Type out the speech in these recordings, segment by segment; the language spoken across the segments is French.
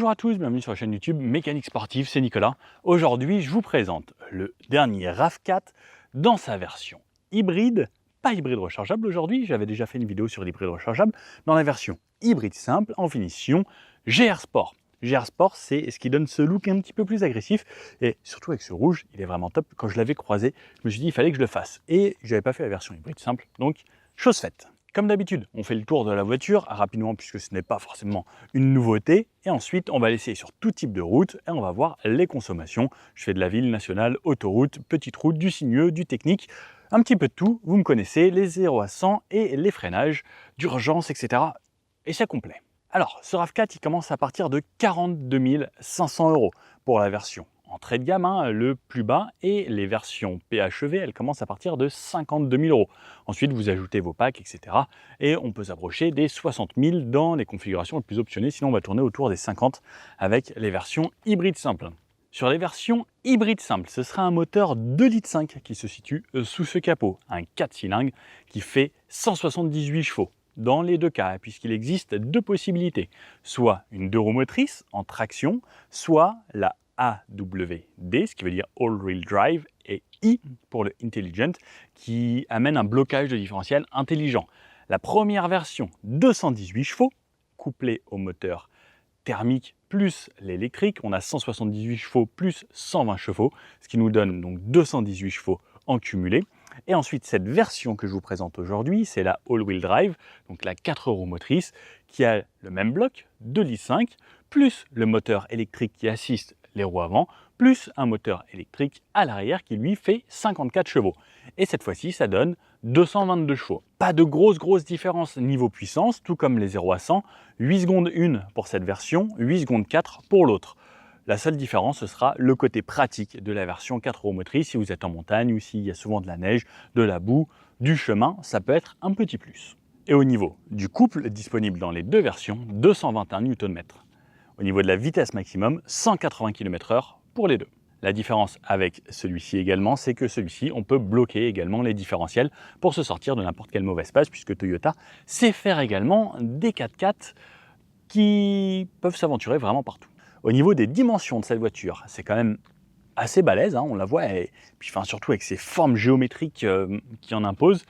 Bonjour à tous, bienvenue sur la chaîne YouTube Mécanique Sportive, c'est Nicolas. Aujourd'hui, je vous présente le dernier RAV4 dans sa version hybride, pas hybride rechargeable aujourd'hui, j'avais déjà fait une vidéo sur l'hybride rechargeable, dans la version hybride simple en finition GR Sport. GR Sport, c'est ce qui donne ce look un petit peu plus agressif et surtout avec ce rouge, il est vraiment top. Quand je l'avais croisé, je me suis dit il fallait que je le fasse et j'avais pas fait la version hybride simple, donc chose faite. Comme d'habitude, on fait le tour de la voiture rapidement puisque ce n'est pas forcément une nouveauté. Et ensuite, on va l'essayer sur tout type de route et on va voir les consommations. Je fais de la ville, nationale, autoroute, petite route, du sinueux, du technique, un petit peu de tout. Vous me connaissez, les 0 à 100 et les freinages, d'urgence, etc. Et c'est complet. Alors, ce RAV4, il commence à partir de 42 500 € pour la version entrée de gamme, le plus bas, et les versions PHEV, elles commencent à partir de 52 000 €. Ensuite, vous ajoutez vos packs, etc. Et on peut s'approcher des 60 000 dans les configurations les plus optionnées, sinon on va tourner autour des 50 avec les versions hybrides simples. Sur les versions hybrides simples, ce sera un moteur 2,5 litres qui se situe sous ce capot, un 4 cylindres qui fait 178 chevaux. Dans les deux cas, puisqu'il existe deux possibilités, soit une 2 roues motrices en traction, soit la AWD, ce qui veut dire All-Wheel Drive, et I pour le Intelligent, qui amène un blocage de différentiel intelligent. La première version, 218 chevaux, couplée au moteur thermique plus l'électrique, on a 178 chevaux plus 120 chevaux, ce qui nous donne donc 218 chevaux en cumulé. Et ensuite, cette version que je vous présente aujourd'hui, c'est la All-Wheel Drive, donc la 4 roues motrices, qui a le même bloc, 2,5 litres, plus le moteur électrique qui assiste les roues avant, plus un moteur électrique à l'arrière qui lui fait 54 chevaux. Et cette fois-ci, ça donne 222 chevaux. Pas de grosse différence niveau puissance, tout comme les 0 à 100, 8 secondes 1 pour cette version, 8 secondes 4 pour l'autre. La seule différence, ce sera le côté pratique de la version 4 roues motrices. Si vous êtes en montagne ou s'il y a souvent de la neige, de la boue, du chemin, ça peut être un petit plus. Et au niveau du couple disponible dans les deux versions, 221 Nm. Au niveau de la vitesse maximum, 180 km/h pour les deux. La différence avec celui-ci également, c'est que celui-ci, on peut bloquer également les différentiels pour se sortir de n'importe quelle mauvaise passe, puisque Toyota sait faire également des 4x4 qui peuvent s'aventurer vraiment partout. Au niveau des dimensions de cette voiture, c'est quand même assez balèze, on la voit, et puis surtout avec ses formes géométriques qui en imposent.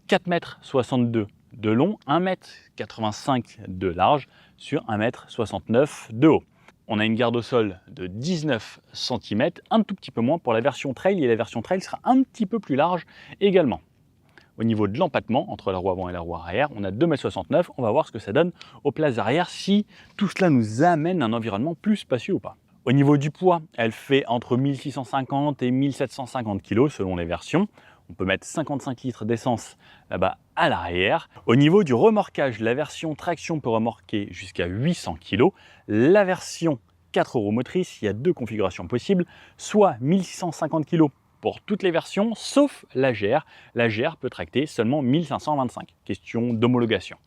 4,62 m de long, 1,85 m de large sur 1,69 m de haut. On a une garde au sol de 19 cm, un tout petit peu moins pour la version trail, et la version trail sera un petit peu plus large également. Au niveau de l'empattement entre la roue avant et la roue arrière, on a 2,69 m. On va voir ce que ça donne aux places arrière, si tout cela nous amène un environnement plus spacieux ou pas. Au niveau du poids, elle fait entre 1650 et 1750 kg selon les versions. On peut mettre 55 litres d'essence là-bas à l'arrière. Au niveau du remorquage, la version traction peut remorquer jusqu'à 800 kg. La version 4 roues motrices, il y a deux configurations possibles, soit 1650 kg pour toutes les versions, sauf la GR. La GR peut tracter seulement 1525, question d'homologation.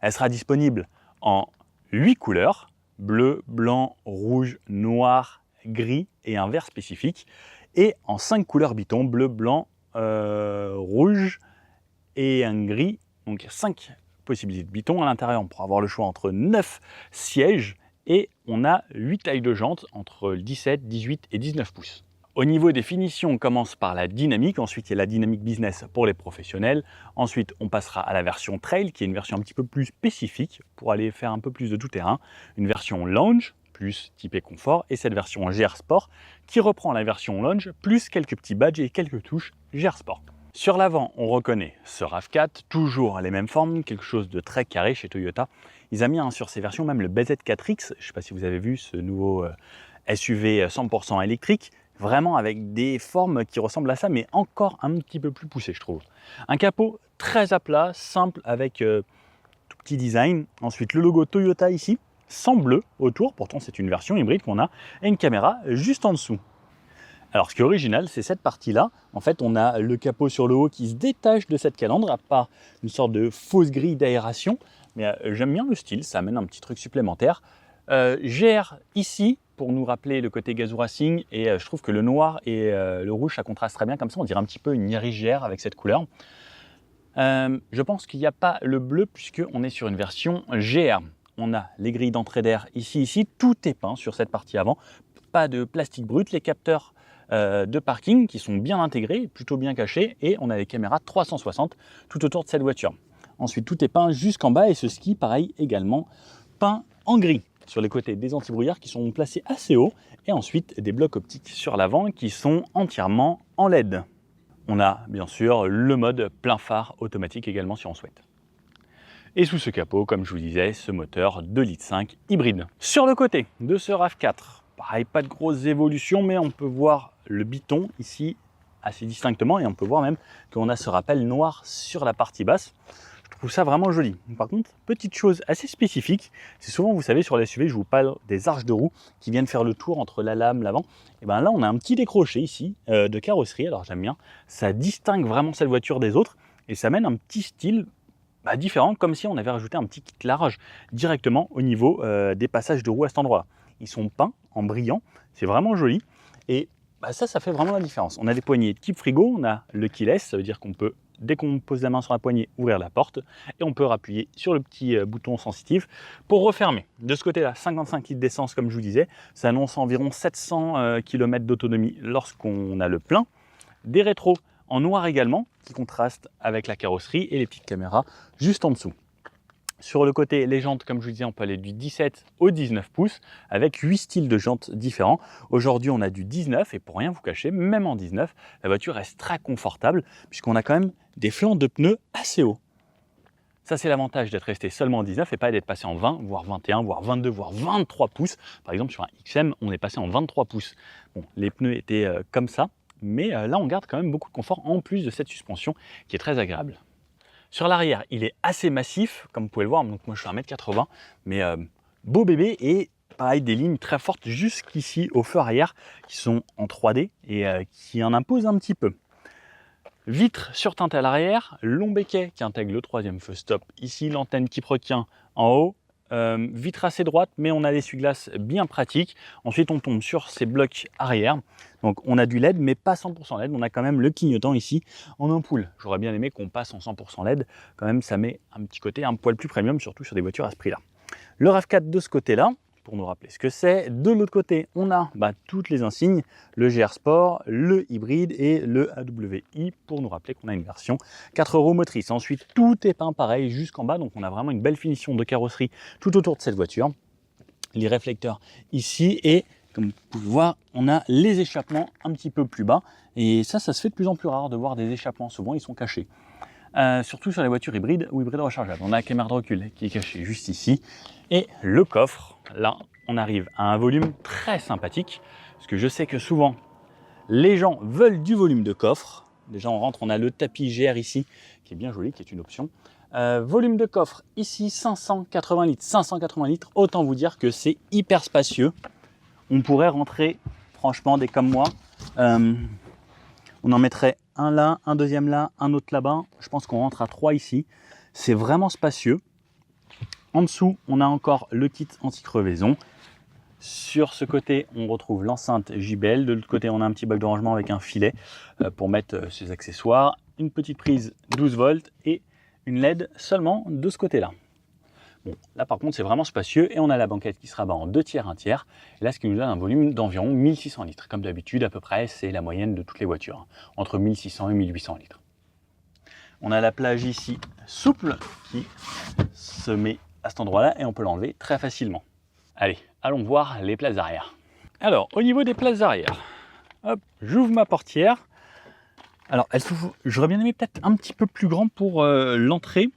Elle sera disponible en 8 couleurs, bleu, blanc, rouge, noir, gris et un vert spécifique, et en 5 couleurs biton, bleu, blanc, rouge et un gris, donc 5 possibilités de biton. À l'intérieur, on pourra avoir le choix entre 9 sièges et on a 8 tailles de jantes entre 17, 18 et 19 pouces. Au niveau des finitions, on commence par la dynamique, ensuite il y a la dynamique business pour les professionnels, ensuite on passera à la version trail qui est une version un petit peu plus spécifique pour aller faire un peu plus de tout-terrain, une version lounge plus typée confort, et cette version GR Sport qui reprend la version lounge plus quelques petits badges et quelques touches GR Sport. Sur l'avant, on reconnaît ce RAV4, toujours les mêmes formes, quelque chose de très carré chez Toyota. Ils ont mis sur ces versions même le BZ4X, je ne sais pas si vous avez vu ce nouveau SUV 100% électrique, vraiment avec des formes qui ressemblent à ça, mais encore un petit peu plus poussées, je trouve. Un capot très à plat, simple, avec tout petit design. Ensuite, le logo Toyota ici, sans bleu autour, pourtant c'est une version hybride qu'on a, et une caméra juste en dessous. Alors ce qui est original, c'est cette partie-là. En fait, on a le capot sur le haut qui se détache de cette calandre, à part une sorte de fausse grille d'aération. Mais j'aime bien le style, ça amène un petit truc supplémentaire. GR ici, pour nous rappeler le côté Gazoo Racing, et je trouve que le noir et le rouge, ça contraste très bien, comme ça on dirait un petit peu une Yaris GR avec cette couleur. Je pense qu'il n'y a pas le bleu, puisqu'on est sur une version GR. on a les grilles d'entrée d'air ici, tout est peint sur cette partie avant. Pas de plastique brut, les capteurs de parking qui sont bien intégrés, plutôt bien cachés, et on a les caméras 360 tout autour de cette voiture. Ensuite, tout est peint jusqu'en bas et ce ski, pareil, également peint en gris. Sur les côtés, des anti-brouillards qui sont placés assez haut et ensuite des blocs optiques sur l'avant qui sont entièrement en LED. On a bien sûr le mode plein phare automatique également si on souhaite. Et sous ce capot, comme je vous disais, ce moteur 2,5 litres hybride. Sur le côté de ce RAV4, pareil, pas de grosses évolutions, mais on peut voir le biton ici assez distinctement et on peut voir même qu'on a ce rappel noir sur la partie basse. Je trouve ça vraiment joli. Par contre, petite chose assez spécifique, c'est souvent, vous savez, sur les SUV, je vous parle des arches de roue qui viennent faire le tour entre la lame, l'avant. Et bien là, on a un petit décroché ici de carrosserie. Alors j'aime bien, ça distingue vraiment cette voiture des autres et ça mène un petit style différent, comme si on avait rajouté un petit kit large directement au niveau des passages de roues à cet endroit-là. Ils sont peints en brillant, c'est vraiment joli et ça fait vraiment la différence. On a des poignées type frigo, on a le keyless, ça veut dire qu'on peut, dès qu'on pose la main sur la poignée, ouvrir la porte et on peut appuyer sur le petit bouton sensitif pour refermer. De ce côté-là, 55 litres d'essence comme je vous disais, ça annonce environ 700 km d'autonomie lorsqu'on a le plein. Des rétros en noir également, qui contrastent avec la carrosserie et les petites caméras juste en dessous. Sur le côté, les jantes, comme je vous disais, on peut aller du 17 au 19 pouces avec 8 styles de jantes différents. Aujourd'hui, on a du 19 et pour rien vous cacher, même en 19, la voiture reste très confortable puisqu'on a quand même des flancs de pneus assez hauts. Ça, c'est l'avantage d'être resté seulement en 19 et pas d'être passé en 20, voire 21, voire 22, voire 23 pouces. Par exemple, sur un XM, on est passé en 23 pouces. Bon, les pneus étaient comme ça, mais là, on garde quand même beaucoup de confort en plus de cette suspension qui est très agréable. Sur l'arrière, il est assez massif, comme vous pouvez le voir. Donc moi, je suis 1m80, mais beau bébé et pareil, des lignes très fortes jusqu'ici au feu arrière qui sont en 3D et qui en imposent un petit peu. Vitres surteintées à l'arrière, long béquet qui intègre le troisième feu stop. Ici, l'antenne qui retient en haut. Vitre assez droite, mais on a l'essuie-glace bien pratique. Ensuite, on tombe sur ces blocs arrière. Donc, on a du LED, mais pas 100% LED. On a quand même le clignotant ici en ampoule. J'aurais bien aimé qu'on passe en 100% LED. Quand même, ça met un petit côté un poil plus premium, surtout sur des voitures à ce prix-là. Le RAV4 de ce côté-là, pour nous rappeler ce que c'est. De l'autre côté, on a toutes les insignes, le GR Sport, le hybride et le AWI pour nous rappeler qu'on a une version 4 roues motrices. Ensuite, tout est peint pareil jusqu'en bas, donc on a vraiment une belle finition de carrosserie tout autour de cette voiture. Les réflecteurs ici et comme vous pouvez voir, on a les échappements un petit peu plus bas et ça se fait de plus en plus rare de voir des échappements, souvent ils sont cachés. Surtout sur les voitures hybrides ou hybrides rechargeables. On a la caméra de recul qui est cachée juste ici. Et le coffre, là, on arrive à un volume très sympathique. Parce que je sais que souvent, les gens veulent du volume de coffre. Déjà, on rentre, on a le tapis GR ici, qui est bien joli, qui est une option. Volume de coffre, ici, 580 litres. 580 litres, autant vous dire que c'est hyper spacieux. On pourrait rentrer, franchement, des comme moi. On en mettrait un là, un deuxième là, un autre là-bas. Je pense qu'on rentre à 3 ici. C'est vraiment spacieux. En dessous, on a encore le kit anti-crevaison. Sur ce côté, on retrouve l'enceinte JBL. De l'autre côté, on a un petit bac de rangement avec un filet pour mettre ses accessoires. Une petite prise 12 volts et une LED seulement de ce côté-là. Bon, là par contre c'est vraiment spacieux et on a la banquette qui se rabat en 2 tiers, 1 tiers. Et là ce qui nous donne un volume d'environ 1600 litres. Comme d'habitude à peu près c'est la moyenne de toutes les voitures. Entre 1600 et 1800 litres. On a la plage ici souple qui se met à cet endroit là et on peut l'enlever très facilement. Allez, allons voir les places arrière. Alors au niveau des places arrière, hop, j'ouvre ma portière. Alors j'aurais bien aimé peut-être un petit peu plus grand pour l'entrée.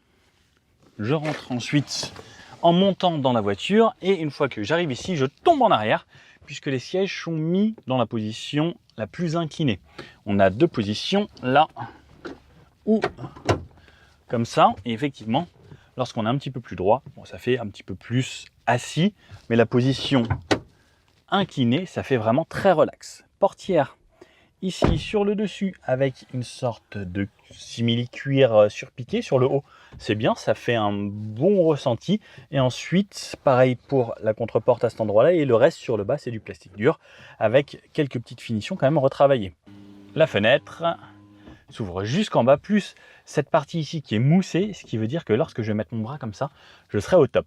Je rentre ensuite en montant dans la voiture et une fois que j'arrive ici, je tombe en arrière puisque les sièges sont mis dans la position la plus inclinée. On a 2 positions là ou comme ça et effectivement, lorsqu'on est un petit peu plus droit, bon, ça fait un petit peu plus assis, mais la position inclinée, ça fait vraiment très relax. Portière ici sur le dessus avec une sorte de simili-cuir surpiqué sur le haut, c'est bien, ça fait un bon ressenti. Et ensuite, pareil pour la contreporte à cet endroit-là et le reste sur le bas, c'est du plastique dur avec quelques petites finitions quand même retravaillées. La fenêtre s'ouvre jusqu'en bas, plus cette partie ici qui est moussée, ce qui veut dire que lorsque je vais mettre mon bras comme ça, je serai au top.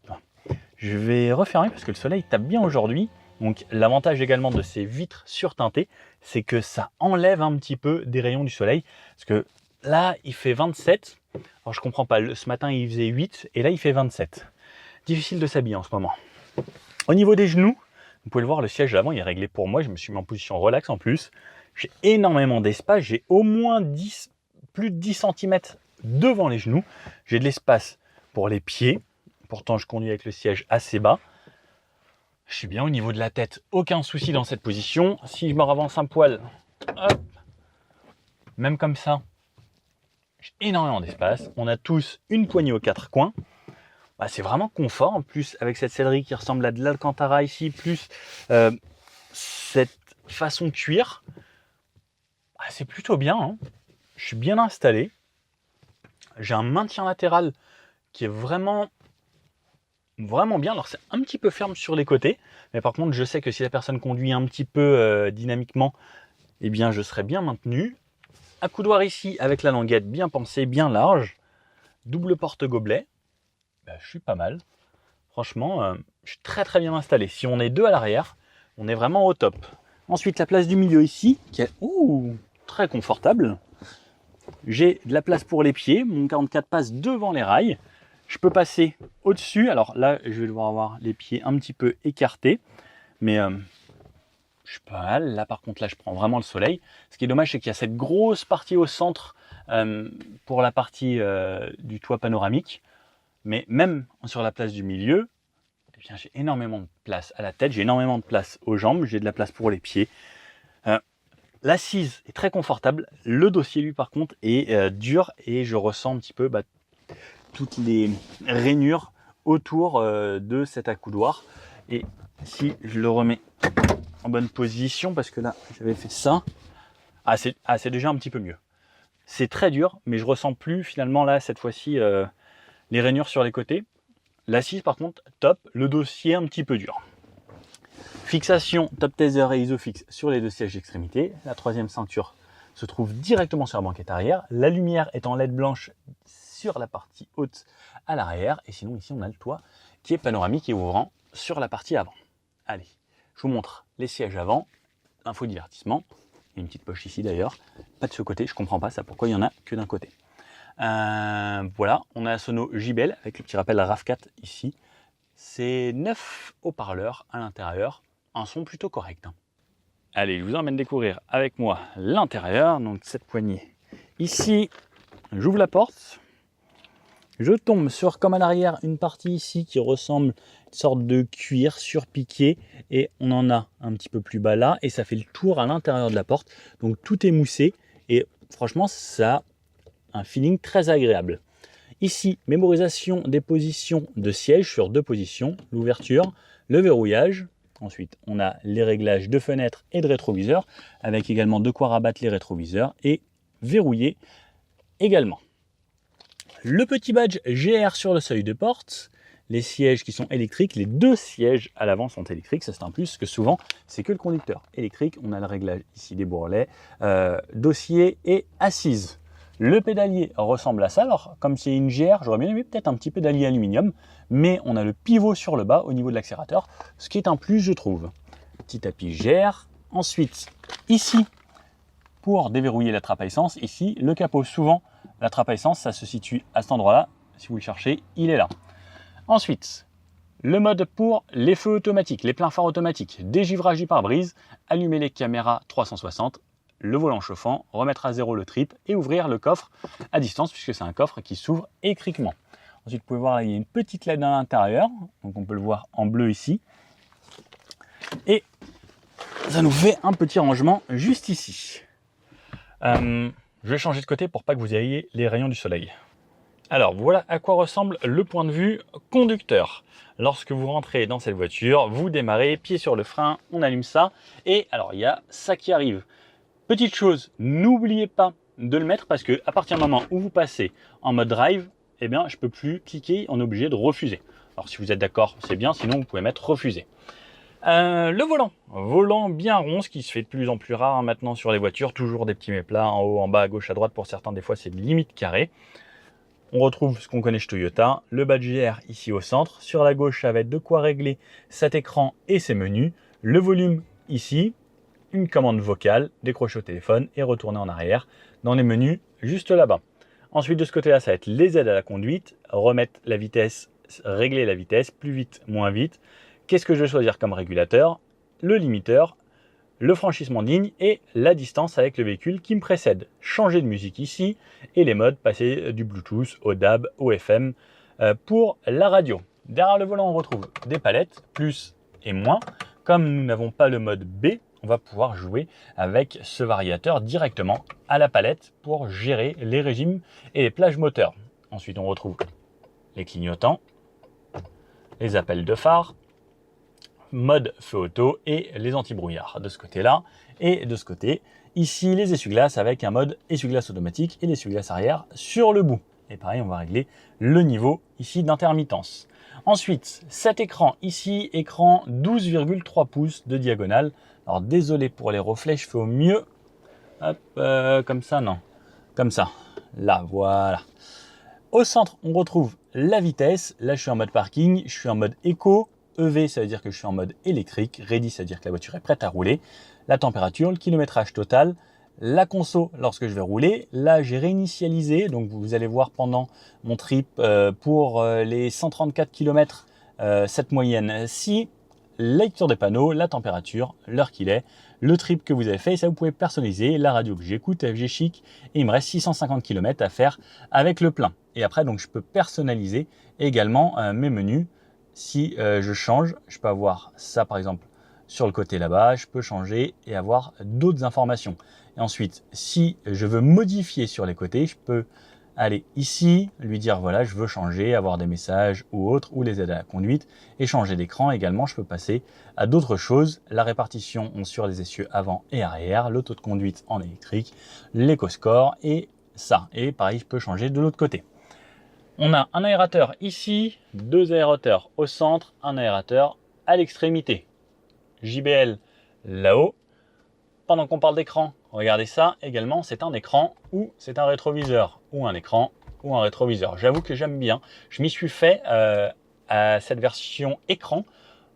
Je vais refermer parce que le soleil tape bien aujourd'hui. Donc l'avantage également de ces vitres surteintées, c'est que ça enlève un petit peu des rayons du soleil. Parce que là, il fait 27. Alors je comprends pas, ce matin il faisait 8 et là il fait 27. Difficile de s'habiller en ce moment. Au niveau des genoux, vous pouvez le voir, le siège avant il est réglé pour moi. Je me suis mis en position relax en plus. J'ai énormément d'espace. J'ai au moins plus de 10 cm devant les genoux. J'ai de l'espace pour les pieds. Pourtant, je conduis avec le siège assez bas. Je suis bien au niveau de la tête. Aucun souci dans cette position. Si je me ravance un poil, hop, même comme ça, j'ai énormément d'espace. On a tous une poignée aux quatre coins. Bah, c'est vraiment confort. En plus, avec cette sellerie qui ressemble à de l'Alcantara ici, plus cette façon cuir, bah, c'est plutôt bien. Hein. Je suis bien installé. J'ai un maintien latéral qui est vraiment bien. Alors c'est un petit peu ferme sur les côtés, mais par contre je sais que si la personne conduit un petit peu dynamiquement, eh bien je serai bien maintenu. Accoudoir ici avec la languette bien pensée, bien large. Double porte-gobelet. Je suis pas mal. Franchement, je suis très bien installé. Si on est deux à l'arrière, on est vraiment au top. Ensuite la place du milieu ici, qui est très confortable. J'ai de la place pour les pieds. Mon 44 passe devant les rails. Je peux passer au-dessus. Alors là, je vais devoir avoir les pieds un petit peu écartés. Mais je suis pas mal. Là, par contre, là, je prends vraiment le soleil. Ce qui est dommage, c'est qu'il y a cette grosse partie au centre pour la partie du toit panoramique. Mais même sur la place du milieu, eh bien, j'ai énormément de place à la tête. J'ai énormément de place aux jambes. J'ai de la place pour les pieds. L'assise est très confortable. Le dossier, lui, par contre, est dur. Et je ressens un petit peu toutes les rainures autour de cet accoudoir. Et si je le remets en bonne position, parce que là j'avais fait ça, c'est déjà un petit peu mieux. C'est très dur, mais je ressens plus finalement là cette fois-ci les rainures sur les côtés. L'assise par contre top, le dossier un petit peu dur. Fixation top taser et isofix sur les deux sièges d'extrémité. La troisième ceinture se trouve directement sur la banquette arrière. La lumière est en LED blanche sur la partie haute à l'arrière. Et sinon, ici, on a le toit qui est panoramique et ouvrant sur la partie avant. Allez, je vous montre les sièges avant. Infodivertissement. Il y a une petite poche ici d'ailleurs. Pas de ce côté, je comprends pas ça. Pourquoi il y en a que d'un côté. Voilà, on a un sono JBL avec le petit rappel RAV4 ici. C'est 9 haut-parleurs à l'intérieur. Un son plutôt correct. Hein. Allez, je vous emmène découvrir avec moi l'intérieur. Donc cette poignée ici. J'ouvre la porte. Je tombe sur, comme à l'arrière, une partie ici qui ressemble à une sorte de cuir surpiqué. Et on en a un petit peu plus bas là. Et ça fait le tour à l'intérieur de la porte. Donc tout est moussé. Et franchement, ça a un feeling très agréable. Ici, mémorisation des positions de siège sur deux positions. L'ouverture, le verrouillage. Ensuite, on a les réglages de fenêtres et de rétroviseurs. Avec également de quoi rabattre les rétroviseurs. Et verrouiller également. Le petit badge GR sur le seuil de porte, les sièges qui sont électriques, les deux sièges à l'avant sont électriques, ça c'est un plus, parce que souvent c'est que le conducteur électrique. On a le réglage ici des bourrelets, dossier et assise. Le pédalier ressemble à ça, alors comme c'est une GR, j'aurais bien aimé peut-être un petit pédalier aluminium, mais on a le pivot sur le bas au niveau de l'accélérateur, ce qui est un plus je trouve. Petit tapis GR, ensuite ici, pour déverrouiller la trappe à essence, ici le capot, souvent la trappe à essence, ça se situe à cet endroit-là. Si vous le cherchez, il est là. Ensuite, le mode pour les feux automatiques, les pleins phares automatiques, dégivrage du pare-brise, allumer les caméras 360, le volant chauffant, remettre à zéro le trip et ouvrir le coffre à distance puisque c'est un coffre qui s'ouvre électriquement. Ensuite, vous pouvez voir, là, il y a une petite LED à l'intérieur, donc on peut le voir en bleu ici. Et ça nous fait un petit rangement juste ici. Je vais changer de côté pour pas que vous ayez les rayons du soleil. Alors voilà à quoi ressemble le point de vue conducteur. Lorsque vous rentrez dans cette voiture, vous démarrez, pied sur le frein, on allume ça. Et alors il y a ça qui arrive. Petite chose, n'oubliez pas de le mettre parce que à partir du moment où vous passez en mode drive, eh bien je peux plus cliquer, on est obligé de refuser. Alors si vous êtes d'accord, c'est bien, sinon vous pouvez mettre refuser. Le volant bien rond, ce qui se fait de plus en plus rare maintenant sur les voitures, toujours des petits méplats en haut, en bas, à gauche, à droite, pour certains des fois c'est limite carré. On retrouve ce qu'on connaît chez Toyota, le badge GR ici au centre. Sur la gauche, ça va être de quoi régler cet écran et ses menus. Le volume ici, une commande vocale, décrocher au téléphone et retourner en arrière dans les menus juste là-bas. Ensuite, de ce côté-là, ça va être les aides à la conduite, remettre la vitesse, régler la vitesse, plus vite, moins vite. Qu'est-ce que je vais choisir comme régulateur? Le limiteur, le franchissement de ligne et la distance avec le véhicule qui me précède. Changer de musique ici et les modes, passer du Bluetooth au DAB, au FM pour la radio. Derrière le volant, on retrouve des palettes, plus et moins. Comme nous n'avons pas le mode B, on va pouvoir jouer avec ce variateur directement à la palette pour gérer les régimes et les plages moteurs. Ensuite, on retrouve les clignotants, les appels de phare, mode feu auto et les anti-brouillard de ce côté-là. Et de ce côté, ici, les essuie-glaces avec un mode essuie-glace automatique et l'essuie-glace arrière sur le bout. Et pareil, on va régler le niveau ici d'intermittence. Ensuite, cet écran ici, écran 12,3 pouces de diagonale. Alors désolé pour les reflets, je fais au mieux. Hop, comme ça, non. Comme ça. Là, voilà. Au centre, on retrouve la vitesse. Là, je suis en mode parking, je suis en mode éco. EV, ça veut dire que je suis en mode électrique. Ready, ça veut dire que la voiture est prête à rouler. La température, le kilométrage total. La conso lorsque je vais rouler. Là, j'ai réinitialisé. Donc, vous allez voir pendant mon trip pour les 134 km, cette moyenne-ci. La lecture des panneaux, la température, l'heure qu'il est, le trip que vous avez fait. Et ça, vous pouvez personnaliser la radio que j'écoute, FG Chic. Et il me reste 650 km à faire avec le plein. Et après, donc, je peux personnaliser également mes menus. Si je change, je peux avoir ça, par exemple, sur le côté là-bas. Je peux changer et avoir d'autres informations. Et ensuite, si je veux modifier sur les côtés, je peux aller ici, lui dire voilà, je veux changer, avoir des messages ou autres, ou les aides à la conduite, et changer d'écran également. Je peux passer à d'autres choses, la répartition sur les essieux avant et arrière, le taux de conduite en électrique, l'éco-score et ça. Et pareil, je peux changer de l'autre côté. On a un aérateur ici, deux aérateurs au centre, un aérateur à l'extrémité. JBL là-haut. Pendant qu'on parle d'écran, regardez ça également, c'est un écran ou c'est un rétroviseur, ou un écran ou un rétroviseur. J'avoue que j'aime bien, je m'y suis fait à cette version écran.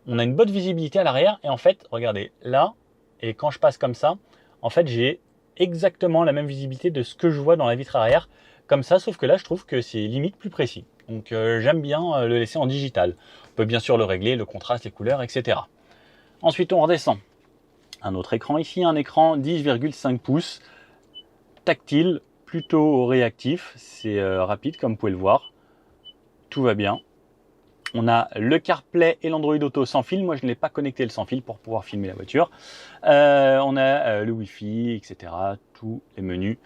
On a une bonne visibilité à l'arrière et en fait, regardez là, et quand je passe comme ça, en fait j'ai exactement la même visibilité de ce que je vois dans la vitre arrière, comme ça, sauf que là je trouve que c'est limite plus précis. Donc j'aime bien le laisser en digital. On peut bien sûr le régler, le contraste, les couleurs, etc. Ensuite on redescend. Un autre écran ici, un écran 10,5 pouces, tactile, plutôt réactif, c'est rapide comme vous pouvez le voir, tout va bien. On a le CarPlay et l'Android Auto sans fil, moi je ne l'ai pas connecté le sans fil pour pouvoir filmer la voiture. On a le Wi-Fi, etc., tous les menus,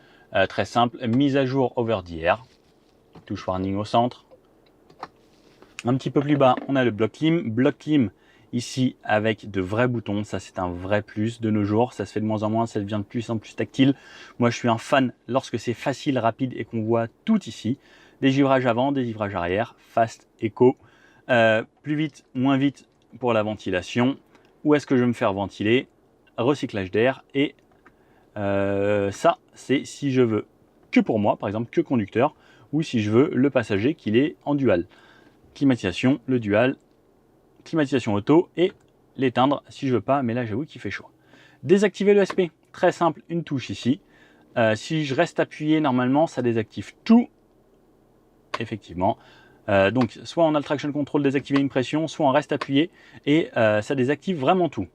très simple, mise à jour over the air, touche warning au centre. Un petit peu plus bas, on a le bloc clim ici avec de vrais boutons, ça c'est un vrai plus de nos jours, ça se fait de moins en moins, ça devient de plus en plus tactile. Moi je suis un fan lorsque c'est facile, rapide et qu'on voit tout ici. Désgivrage avant, désgivrage arrière, fast, éco, plus vite, moins vite pour la ventilation. Où est-ce que je vais me faire ventiler? Recyclage d'air et ça c'est si je veux que pour moi, par exemple que conducteur, ou si je veux le passager qu'il est en dual. Climatisation, le dual, climatisation auto et l'éteindre si je veux pas, mais là j'avoue qu'il fait chaud. Désactiver l'ESP, très simple, une touche ici. Si je reste appuyé, normalement ça désactive tout, effectivement. Donc soit on a le traction control désactiver une pression, soit on reste appuyé et ça désactive vraiment tout.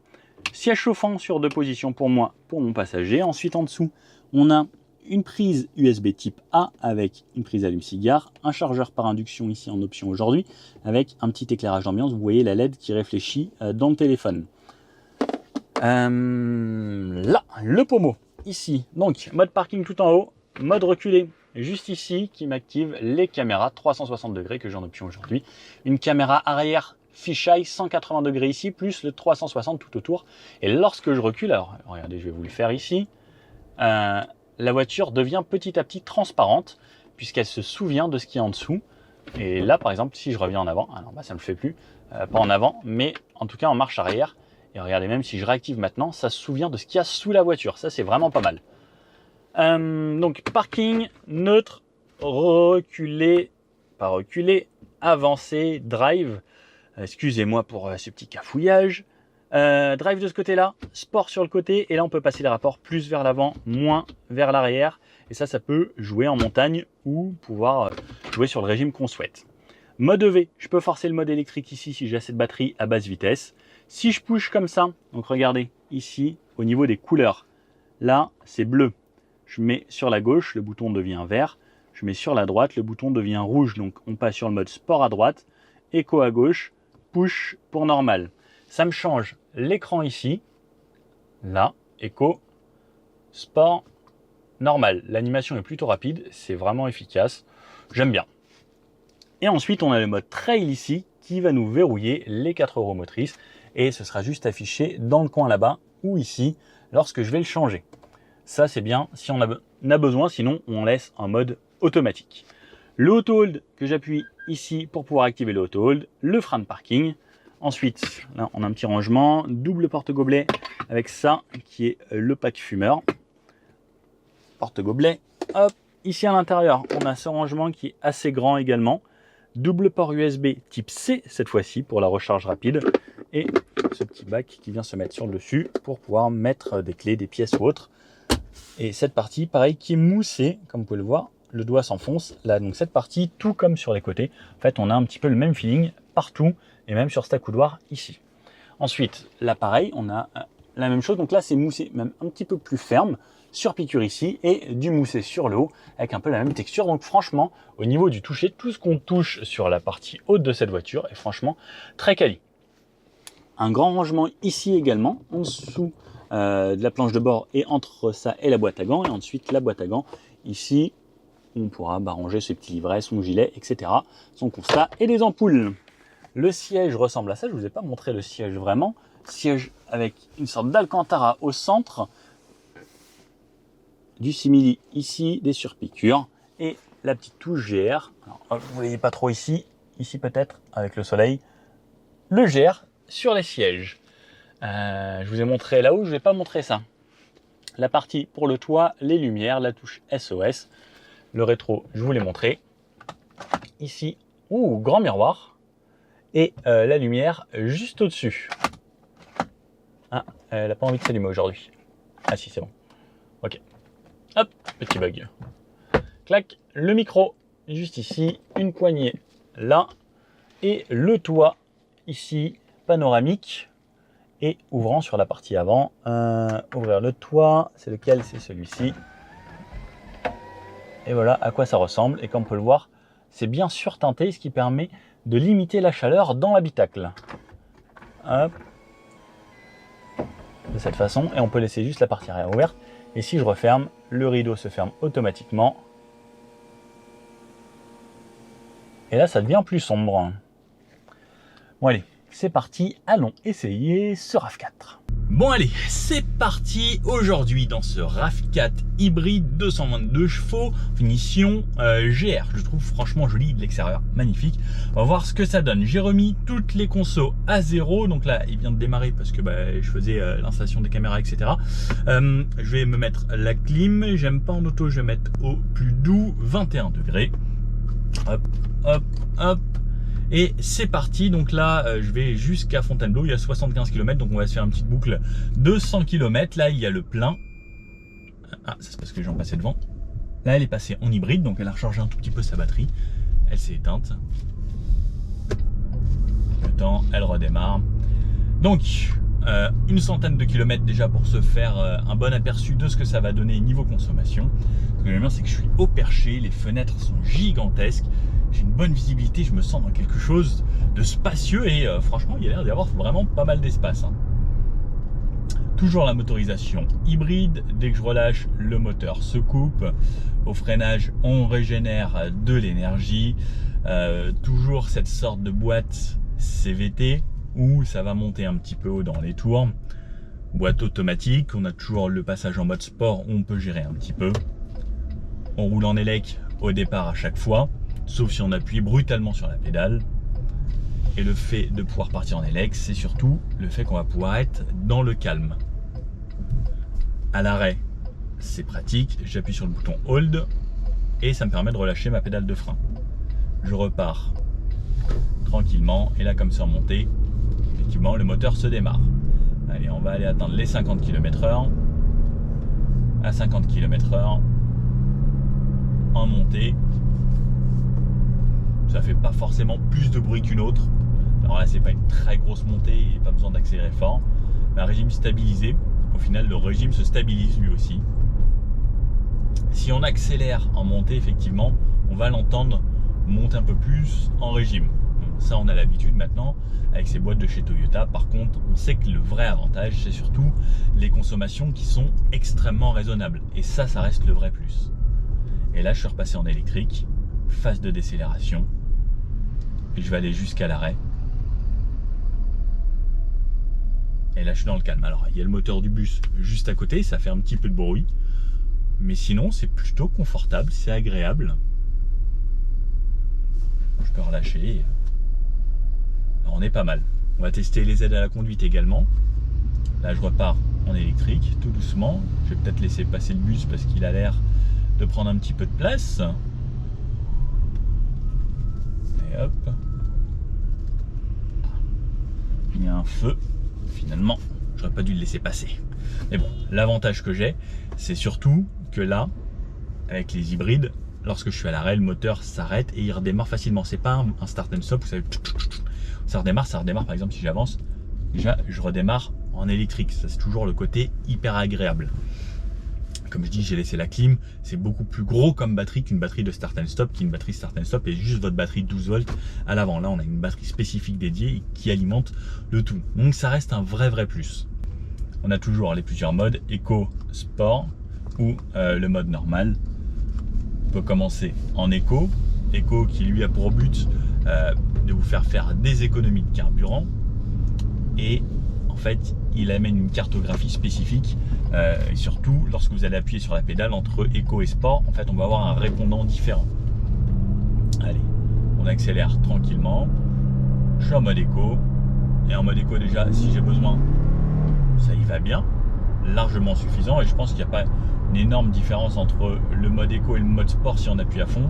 Siège chauffant sur deux positions pour moi, pour mon passager. Ensuite en dessous, on a une prise USB type A avec une prise allume-cigare, un chargeur par induction ici en option aujourd'hui, avec un petit éclairage d'ambiance. Vous voyez la LED qui réfléchit dans le téléphone. Là, le pommeau, ici, donc mode parking tout en haut, mode reculé juste ici qui m'active les caméras 360 degrés que j'ai en option aujourd'hui. Une caméra arrière fisheye 180 degrés ici, plus le 360 tout autour. Et lorsque je recule, alors regardez, je vais vous le faire ici, la voiture devient petit à petit transparente puisqu'elle se souvient de ce qu'il y a en dessous. Et là, par exemple, si je reviens en avant, alors ça ne le fait plus, pas en avant, mais en tout cas en marche arrière. Et regardez, même si je réactive maintenant, ça se souvient de ce qu'il y a sous la voiture. Ça, c'est vraiment pas mal. Donc, parking, neutre, reculer, pas reculer, avancer, drive. Excusez-moi pour ce petit cafouillage. Drive de ce côté-là, sport sur le côté, et là on peut passer les rapports plus vers l'avant, moins vers l'arrière. Et ça peut jouer en montagne ou pouvoir jouer sur le régime qu'on souhaite. Mode EV, je peux forcer le mode électrique ici si j'ai assez de batterie à basse vitesse. Si je push comme ça, donc regardez ici au niveau des couleurs, là c'est bleu. Je mets sur la gauche, le bouton devient vert. Je mets sur la droite, le bouton devient rouge. Donc on passe sur le mode sport à droite, éco à gauche, push pour normal. Ça me change l'écran ici, là, éco, sport, normal. L'animation est plutôt rapide, c'est vraiment efficace, j'aime bien. Et ensuite on a le mode trail ici qui va nous verrouiller les 4 roues motrices et ce sera juste affiché dans le coin là-bas ou ici lorsque je vais le changer. Ça c'est bien si on a besoin, sinon on laisse en mode automatique. Le auto-hold que j'appuie ici pour pouvoir activer le auto-hold, le frein de parking. Ensuite, là on a un petit rangement, double porte-gobelet avec ça qui est le pack fumeur. Porte-gobelet, hop, ici à l'intérieur on a ce rangement qui est assez grand également. Double port USB type C cette fois-ci pour la recharge rapide. Et ce petit bac qui vient se mettre sur le dessus pour pouvoir mettre des clés, des pièces ou autres. Et cette partie, pareil, qui est moussée, comme vous pouvez le voir, le doigt s'enfonce. Là, donc cette partie, tout comme sur les côtés, en fait, on a un petit peu le même feeling partout, et même sur cet accoudoir ici. Ensuite, là, pareil, on a la même chose. Donc là, c'est moussé, même un petit peu plus ferme, sur piqûre ici, et du moussé sur le haut, avec un peu la même texture. Donc franchement, au niveau du toucher, tout ce qu'on touche sur la partie haute de cette voiture est franchement très quali. Un grand rangement ici également, en dessous de la planche de bord et entre ça et la boîte à gants. Et ensuite la boîte à gants ici, on pourra ranger ses petits livrets, son gilet, etc. Son constat et des ampoules. Le siège ressemble à ça, je ne vous ai pas montré le siège vraiment. Siège avec une sorte d'alcantara au centre, du simili ici, des surpiqûres et la petite touche GR. Alors, vous ne voyez pas trop ici peut-être avec le soleil, le GR sur les sièges. Je vous ai montré là-haut, je ne vais pas montrer ça. La partie pour le toit, les lumières, la touche SOS, le rétro, je vous l'ai montré. Ici, grand miroir et la lumière juste au-dessus. Ah, elle n'a pas envie de s'allumer aujourd'hui. Ah si, c'est bon. Ok. Hop, petit bug. Clac, le micro juste ici, une poignée là et le toit ici panoramique et ouvrant sur la partie avant. Ouvrir le toit, c'est lequel? C'est celui-ci. Et voilà à quoi ça ressemble. Et comme on peut le voir, c'est bien surteinté, ce qui permet de limiter la chaleur dans l'habitacle. Hop. De cette façon, et on peut laisser juste la partie arrière ouverte. Et si je referme, le rideau se ferme automatiquement. Et là, ça devient plus sombre. Bon allez, c'est parti, allons essayer ce RAV4. Bon allez, c'est parti aujourd'hui dans ce RAV4 hybride 222 chevaux, finition GR. Je trouve franchement joli de l'extérieur, magnifique. On va voir ce que ça donne. J'ai remis toutes les consos à 0, donc là il vient de démarrer parce que je faisais l'installation des caméras, etc. Je vais me mettre la clim, j'aime pas en auto, je vais mettre au plus doux, 21 degrés. Hop, hop, hop. Et c'est parti, donc là je vais jusqu'à Fontainebleau, il y a 75 km, donc on va se faire une petite boucle de 100 km. Là il y a le plein. Ah, c'est parce que les gens passaient devant. Là elle est passée en hybride, donc elle a rechargé un tout petit peu sa batterie. Elle s'est éteinte. Le temps, elle redémarre. Donc une centaine de kilomètres déjà pour se faire un bon aperçu de ce que ça va donner niveau consommation. Ce que j'aime bien, c'est que je suis au perché, les fenêtres sont gigantesques. J'ai une bonne visibilité, je me sens dans quelque chose de spacieux et franchement il y a l'air d'y avoir vraiment pas mal d'espace. Toujours la motorisation hybride, dès que je relâche le moteur se coupe. Au freinage on régénère de l'énergie. Toujours cette sorte de boîte CVT où ça va monter un petit peu haut dans les tours. Boîte automatique, on a toujours le passage en mode sport où on peut gérer un petit peu. On roule en élec au départ à chaque fois, sauf si on appuie brutalement sur la pédale. Et le fait de pouvoir partir en élec, c'est surtout le fait qu'on va pouvoir être dans le calme. À l'arrêt, c'est pratique, j'appuie sur le bouton Hold. et ça me permet de relâcher ma pédale de frein. Je repars tranquillement et là comme c'est en montée, effectivement le moteur se démarre. Allez, on va aller atteindre les 50 km/h. À 50 km/h en montée, ça fait pas forcément plus de bruit qu'une autre. Alors là c'est pas une très grosse montée et pas besoin d'accélérer fort, mais un régime stabilisé, au final le régime se stabilise lui aussi. Si on accélère en montée, effectivement on va l'entendre monter un peu plus en régime. Donc ça on a l'habitude maintenant avec ces boîtes de chez Toyota. Par contre on sait que le vrai avantage c'est surtout les consommations qui sont extrêmement raisonnables, et ça reste le vrai plus. Et là je suis repassé en électrique, phase de décélération, et je vais aller jusqu'à l'arrêt. Et là je suis dans le calme. Alors il y a le moteur du bus juste à côté, ça fait un petit peu de bruit, mais sinon c'est plutôt confortable, c'est agréable. Je peux relâcher. Alors, on est pas mal. On va tester les aides à la conduite également. Là je repars en électrique tout doucement. Je vais peut-être laisser passer le bus parce qu'il a l'air de prendre un petit peu de place. Et hop, il y a un feu. Finalement j'aurais pas dû le laisser passer, mais bon, l'avantage que j'ai c'est surtout que là avec les hybrides, lorsque je suis à l'arrêt, le moteur s'arrête et il redémarre facilement. C'est pas un start and stop, vous savez, ça redémarre par exemple si j'avance, déjà je redémarre en électrique. Ça c'est toujours le côté hyper agréable. Comme je dis, j'ai laissé la clim, c'est beaucoup plus gros comme batterie qu'une batterie de start and stop, qui est une batterie start and stop et juste votre batterie de 12 volts à l'avant. Là on a une batterie spécifique dédiée qui alimente le tout. Donc ça reste un vrai plus. On a toujours les plusieurs modes, Eco, Sport ou le mode normal. On peut commencer en Eco qui lui a pour but de vous faire des économies de carburant, et en fait il amène une cartographie spécifique, et surtout lorsque vous allez appuyer sur la pédale entre Eco et Sport, en fait on va avoir un répondant différent. Allez, on accélère tranquillement, je suis en mode Eco, et en mode Eco déjà si j'ai besoin ça y va bien, largement suffisant, et je pense qu'il n'y a pas une énorme différence entre le mode Eco et le mode Sport si on appuie à fond.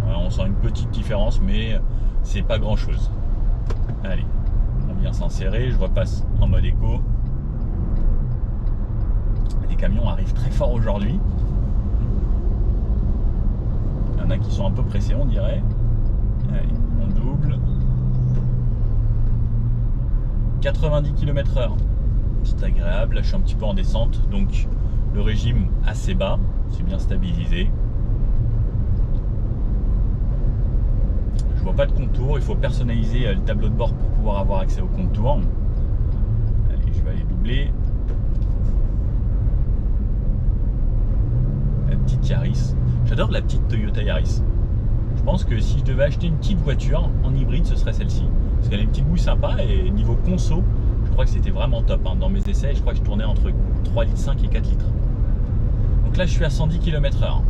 Voilà, on sent une petite différence mais c'est pas grand chose. Allez, on vient s'insérer, je repasse en mode Eco. Les camions arrivent très fort aujourd'hui. Il y en a qui sont un peu pressés on dirait. Allez, on double. 90 km/h, c'est agréable. Là je suis un petit peu en descente, donc le régime assez bas, c'est bien stabilisé. Je vois pas de contour, il faut personnaliser le tableau de bord pour pouvoir avoir accès au contour. Allez, je vais aller doubler. La petite Yaris, j'adore la petite Toyota Yaris. Je pense que si je devais acheter une petite voiture en hybride, ce serait celle-ci. Parce qu'elle a une petite bouille sympa, et niveau conso, je crois que c'était vraiment top. Dans mes essais, je crois que je tournais entre 3,5 litres et 4 litres. Donc là, je suis à 110 km/h.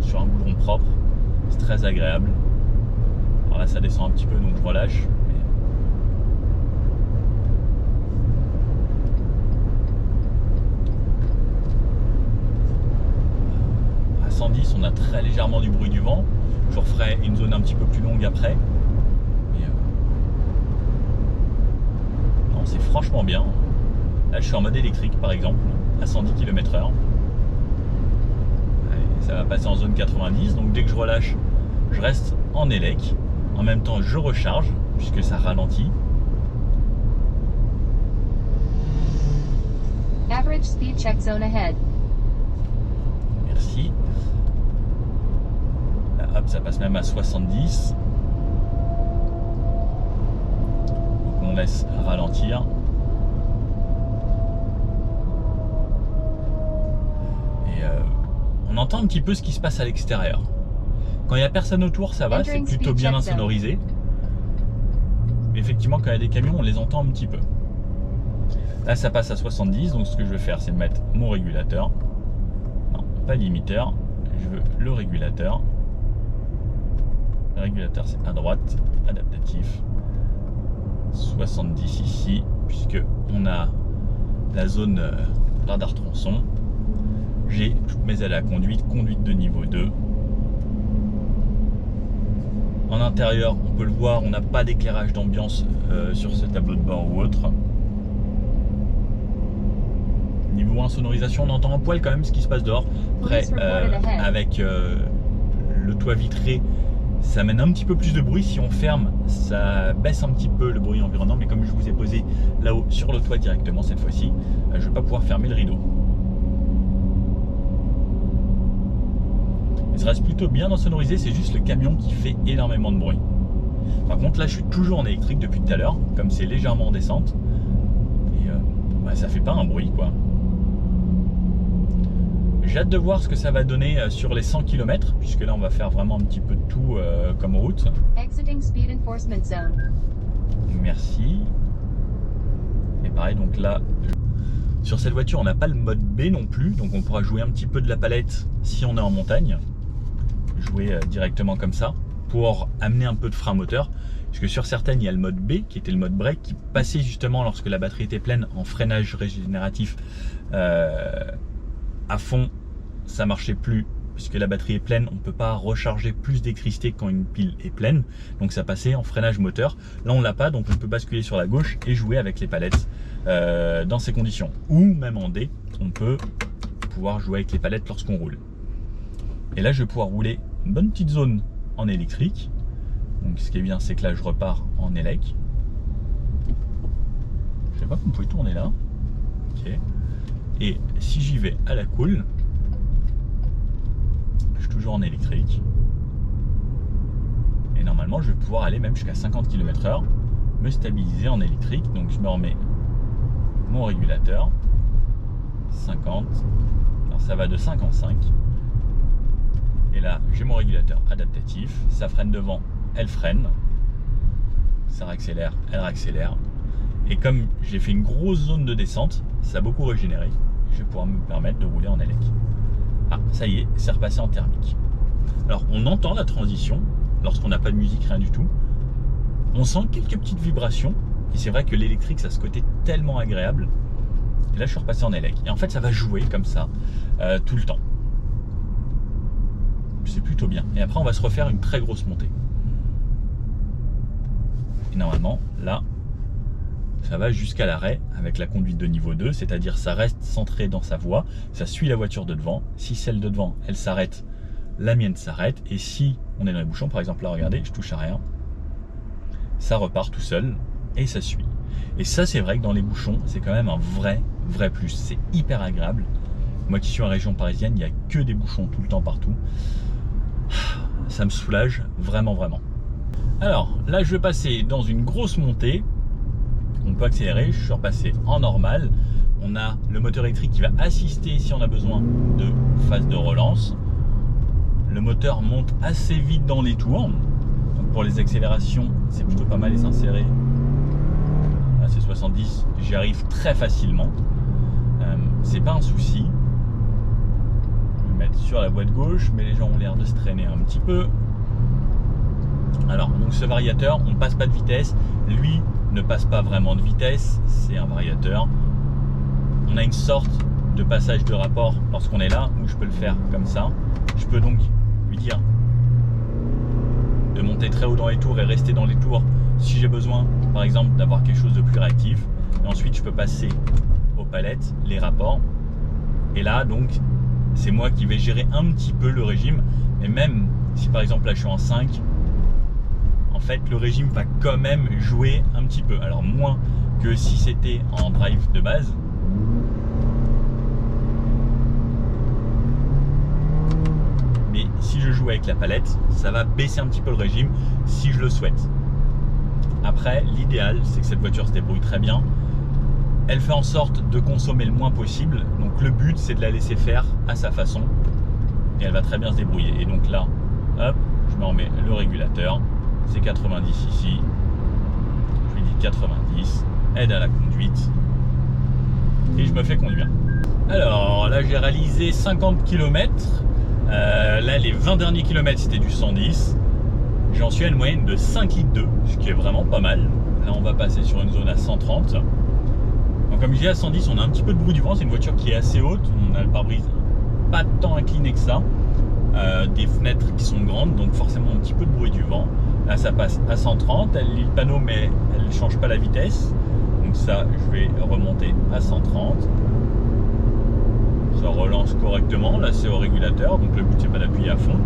Sur un goudron propre, c'est très agréable. Alors là, ça descend un petit peu, donc je relâche. À 110, on a très légèrement du bruit du vent. Je referai une zone un petit peu plus longue après. C'est franchement bien. Là je suis en mode électrique par exemple à 110 km/h. Ça va passer en zone 90, donc dès que je relâche je reste en élec. En même temps je recharge puisque ça ralentit. Average speed check zone ahead. Merci. Là hop, ça passe même à 70. On laisse ralentir. Et on entend un petit peu ce qui se passe à l'extérieur. Quand il n'y a personne autour, ça va, c'est plutôt bien insonorisé. Mais effectivement, quand il y a des camions, on les entend un petit peu. Là, ça passe à 70, donc ce que je vais faire, c'est mettre mon régulateur. Non, pas limiteur, je veux le régulateur. Le régulateur, c'est à droite, adaptatif. 70 ici, puisque on a la zone radar tronçon. J'ai toutes mes aides à la conduite, conduite de niveau 2. En intérieur, on peut le voir, on n'a pas d'éclairage d'ambiance sur ce tableau de bord ou autre. Niveau insonorisation, on entend un poil quand même ce qui se passe dehors. Après, avec le toit vitré, ça amène un petit peu plus de bruit. Si on ferme, ça baisse un petit peu le bruit environnant. Mais comme je vous ai posé là-haut sur le toit directement cette fois-ci, je ne vais pas pouvoir fermer le rideau. Ça reste plutôt bien insonorisé, c'est juste le camion qui fait énormément de bruit. Par contre là je suis toujours en électrique depuis tout à l'heure, comme c'est légèrement en descente. Et ça fait pas un bruit quoi. J'ai hâte de voir ce que ça va donner sur les 100 km, puisque là on va faire vraiment un petit peu de tout comme route. Exiting speed enforcement zone. Merci. Et pareil donc là, sur cette voiture on n'a pas le mode B non plus, donc on pourra jouer un petit peu de la palette si on est en montagne. Jouer directement comme ça pour amener un peu de frein moteur, puisque sur certaines il y a le mode B qui était le mode break qui passait justement lorsque la batterie était pleine en freinage régénératif à fond. Ça marchait plus puisque la batterie est pleine, on ne peut pas recharger plus d'électricité quand une pile est pleine, donc ça passait en freinage moteur. Là on l'a pas, donc on peut basculer sur la gauche et jouer avec les palettes dans ces conditions, ou même en D on peut pouvoir jouer avec les palettes lorsqu'on roule. Et là je vais pouvoir rouler une bonne petite zone en électrique. Donc ce qui est bien c'est que là je repars en élec. Je sais pas qu'on pouvait tourner là. Ok. Et si j'y vais à la cool, je suis toujours en électrique. Et normalement je vais pouvoir aller même jusqu'à 50 km/h, me stabiliser en électrique. Donc je me remets mon régulateur. 50. Alors ça va de 5 en 5. Et là, j'ai mon régulateur adaptatif. Ça freine devant, elle freine. Ça réaccélère, elle réaccélère. Et comme j'ai fait une grosse zone de descente, ça a beaucoup régénéré. Je vais pouvoir me permettre de rouler en élec. Ah, ça y est, c'est repassé en thermique. Alors, on entend la transition lorsqu'on n'a pas de musique, rien du tout. On sent quelques petites vibrations. Et c'est vrai que l'électrique, ça a ce côté tellement agréable. Et là, je suis repassé en élec. Et en fait, ça va jouer comme ça tout le temps. C'est plutôt bien. Et après on va se refaire une très grosse montée. Et normalement là ça va jusqu'à l'arrêt avec la conduite de niveau 2, c'est-à-dire ça reste centré dans sa voie, ça suit la voiture de devant. Si celle de devant elle s'arrête, la mienne s'arrête. Et si on est dans les bouchons, par exemple là regardez, je touche à rien, ça repart tout seul et ça suit. Et ça c'est vrai que dans les bouchons c'est quand même un vrai plus, c'est hyper agréable. Moi qui suis en région parisienne, il n'y a que des bouchons tout le temps partout. Ça me soulage vraiment. Alors là je vais passer dans une grosse montée. On peut accélérer, je suis repassé en normal. On a le moteur électrique qui va assister si on a besoin de phase de relance. Le moteur monte assez vite dans les tours. Donc pour les accélérations c'est plutôt pas mal et s'insérer. Là c'est 70, j'y arrive très facilement. C'est pas un souci. Mettre sur la voie de gauche, mais les gens ont l'air de se traîner un petit peu. Alors donc ce variateur, on passe pas de vitesse, lui ne passe pas vraiment de vitesse, c'est un variateur. On a une sorte de passage de rapport lorsqu'on est là, où je peux le faire comme ça. Je peux donc lui dire de monter très haut dans les tours et rester dans les tours si j'ai besoin, par exemple, d'avoir quelque chose de plus réactif. Et ensuite je peux passer aux palettes, les rapports. Et là donc c'est moi qui vais gérer un petit peu le régime. Et même si par exemple là je suis en 5, en fait le régime va quand même jouer un petit peu. Alors moins que si c'était en drive de base. Mais si je joue avec la palette, ça va baisser un petit peu le régime si je le souhaite. Après, l'idéal c'est que cette voiture se débrouille très bien. Elle fait en sorte de consommer le moins possible. Donc le but c'est de la laisser faire à sa façon. Et elle va très bien se débrouiller. Et donc là, hop, je me remets le régulateur. C'est 90 ici. Je lui dis 90. Aide à la conduite. Et je me fais conduire. Alors là j'ai réalisé 50 km. Là les 20 derniers kilomètres c'était du 110. J'en suis à une moyenne de 5 litres 2, ce qui est vraiment pas mal. Là on va passer sur une zone à 130. Donc comme je disais à 110 on a un petit peu de bruit du vent, c'est une voiture qui est assez haute, on a le pare-brise pas tant incliné que ça. Des fenêtres qui sont grandes, donc forcément un petit peu de bruit du vent. Là ça passe à 130, elle lit le panneau mais elle ne change pas la vitesse. Donc ça, je vais remonter à 130. Ça relance correctement, là c'est au régulateur, donc le but c'est pas d'appuyer à fond.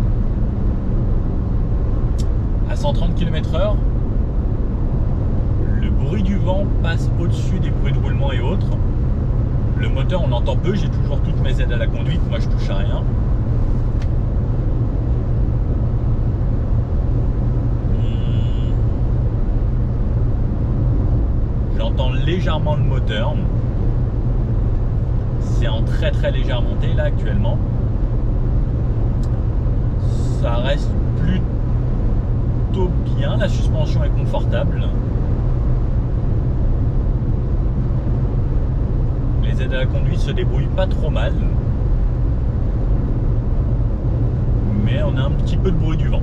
À 130 km/h, le bruit du vent passe au-dessus des bruits de roulement et autres. Le moteur on entend peu, j'ai toujours toutes mes aides à la conduite, moi je touche à rien. J'entends légèrement le moteur. C'est en très très légère montée là actuellement. Ça reste plutôt bien, la suspension est confortable. Les aides à la conduite se débrouillent pas trop mal. Mais on a un petit peu de bruit du vent.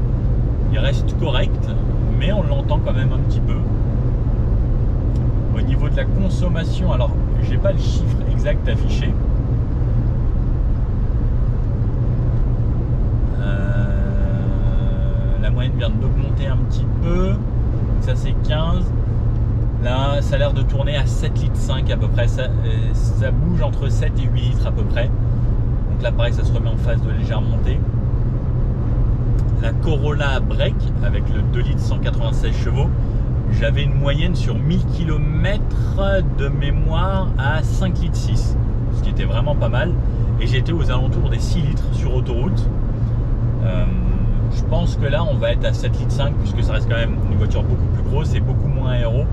Il reste correct, mais on l'entend quand même un petit peu. Au niveau de la consommation, alors j'ai pas le chiffre exact affiché. La moyenne vient d'augmenter un petit peu. Ça c'est 15. Là ça a l'air de tourner à 7,5 litres à peu près. Ça bouge entre 7 et 8 litres à peu près. Donc là pareil ça se remet en phase de légère montée. La Corolla Break avec le 2 litres 196 chevaux. J'avais une moyenne sur 1000 km de mémoire à 5 litres 6, ce qui était vraiment pas mal. Et j'étais aux alentours des 6 litres sur autoroute. Je pense que là on va être à 7 litres 5 puisque ça reste quand même une voiture beaucoup plus grosse et beaucoup moins aéro.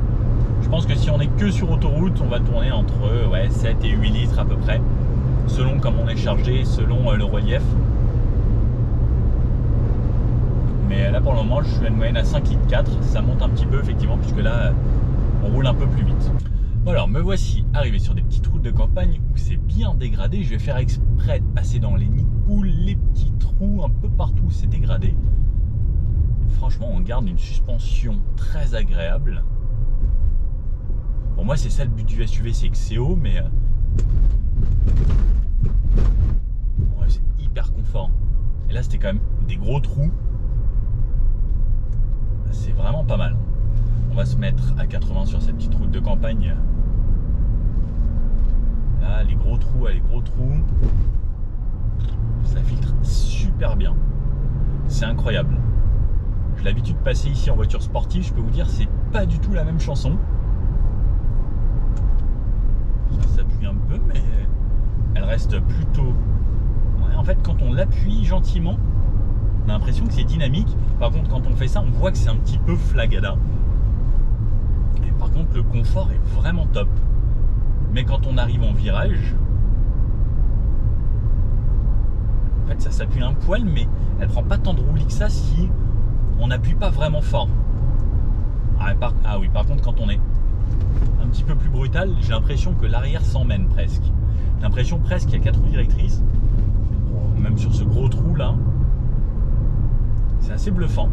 Je pense que si on est que sur autoroute, on va tourner entre 7 et 8 litres à peu près, selon comme on est chargé, selon le relief. Mais là pour le moment je suis à une moyenne à 5 litres 4, ça monte un petit peu effectivement puisque là on roule un peu plus vite. Bon alors me voici arrivé sur des petites routes de campagne où c'est bien dégradé. Je vais faire exprès de passer dans les nids de poules, les petits trous, un peu partout c'est dégradé. Franchement on garde une suspension très agréable. Pour moi c'est ça le but du SUV, c'est que c'est haut mais ouais, c'est hyper confort. Et là c'était quand même des gros trous. C'est vraiment pas mal. On va se mettre à 80 sur cette petite route de campagne. Là, les gros trous, ça filtre super bien. C'est incroyable. J'ai l'habitude de passer ici en voiture sportive. Je peux vous dire, c'est pas du tout la même chanson. Ça s'appuie un peu, mais elle reste plutôt... Ouais, en fait, quand on l'appuie gentiment, on a l'impression que c'est dynamique. Par contre quand on fait ça on voit que c'est un petit peu flagada. Et par contre le confort est vraiment top. Mais quand on arrive en virage, en fait ça s'appuie un poil mais elle prend pas tant de roulis que ça si on n'appuie pas vraiment fort. Ah oui, par contre quand on est un petit peu plus brutal, j'ai l'impression que l'arrière s'emmène presque. J'ai l'impression presque qu'il y a 4 roues directrices. Même sur ce gros trou là. C'est assez bluffant.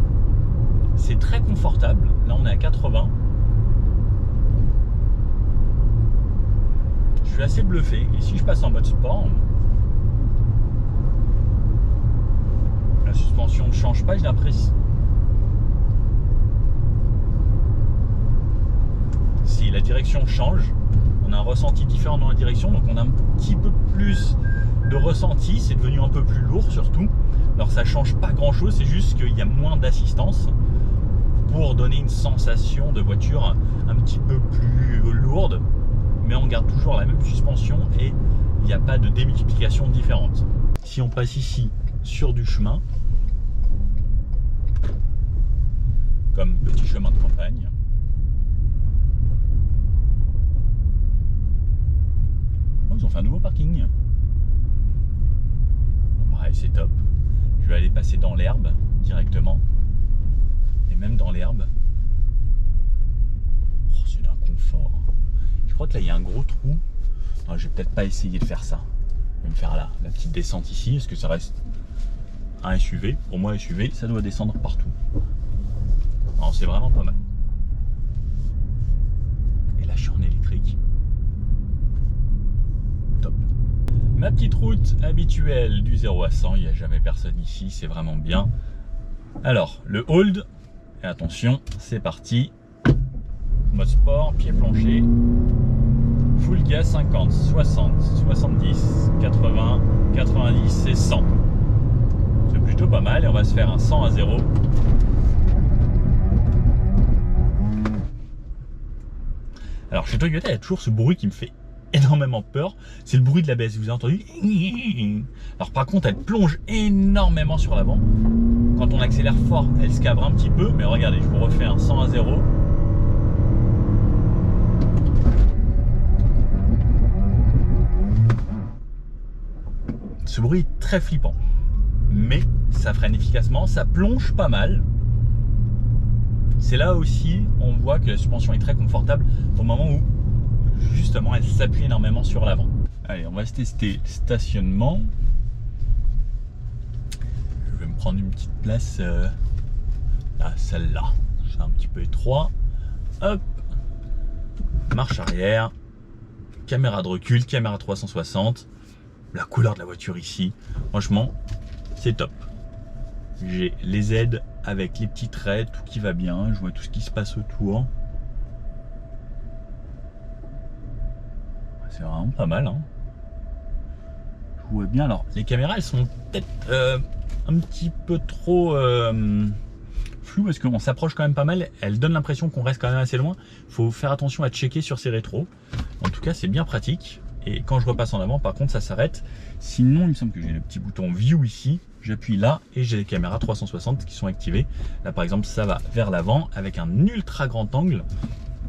C'est très confortable. Là, on est à 80. Je suis assez bluffé. Et si je passe en mode sport, la suspension ne change pas, j'ai l'impression. Si la direction change, on a un ressenti différent dans la direction. Donc, on a un petit peu plus de ressenti. C'est devenu un peu plus lourd surtout. Alors ça change pas grand chose, c'est juste qu'il y a moins d'assistance pour donner une sensation de voiture un petit peu plus lourde, mais on garde toujours la même suspension et il n'y a pas de démultiplication différente. Si on passe ici sur du chemin, comme petit chemin de campagne, oh, ils ont fait un nouveau parking. Pareil, c'est top. Je vais aller passer dans l'herbe directement. Et même dans l'herbe. Oh, c'est d'un confort. Je crois que là, il y a un gros trou. Non, je vais peut-être pas essayer de faire ça. Je vais me faire là, la petite descente ici. Parce que ça reste un SUV. Pour moi, SUV, ça doit descendre partout. Non, c'est vraiment pas mal. Et là, je suis en électrique. Top. Ma petite route habituelle du 0 à 100, il n'y a jamais personne ici, c'est vraiment bien. Alors, le hold, et attention, c'est parti. Mode sport, pied plancher, full gas 50, 60, 70, 80, 90 et 100. C'est plutôt pas mal et on va se faire un 100 à 0. Alors chez Toyota, il y a toujours ce bruit qui me fait énormément peur. C'est le bruit de l'ABS, vous avez entendu? Alors par contre, elle plonge énormément sur l'avant. Quand on accélère fort, elle se cabre un petit peu. Mais regardez, je vous refais un 100 à 0. Ce bruit est très flippant. Mais ça freine efficacement, ça plonge pas mal. C'est là aussi, on voit que la suspension est très confortable au moment où justement elle s'appuie énormément sur l'avant. Allez, on va se tester le stationnement. Je vais me prendre une petite place, celle-là. C'est un petit peu étroit. Hop, marche arrière, caméra de recul, caméra 360. La couleur de la voiture ici, franchement, c'est top. J'ai les aides avec les petits traits, tout qui va bien. Je vois tout ce qui se passe autour. C'est vraiment pas mal. Hein. Je vois bien. Alors, les caméras, elles sont peut-être un petit peu trop floues parce qu'on s'approche quand même pas mal. Elles donnent l'impression qu'on reste quand même assez loin. Il faut faire attention à checker sur ces rétros. En tout cas, c'est bien pratique. Et quand je repasse en avant, par contre, ça s'arrête. Sinon, il me semble que j'ai le petit bouton View ici. J'appuie là et j'ai les caméras 360 qui sont activées. Là, par exemple, ça va vers l'avant avec un ultra grand angle.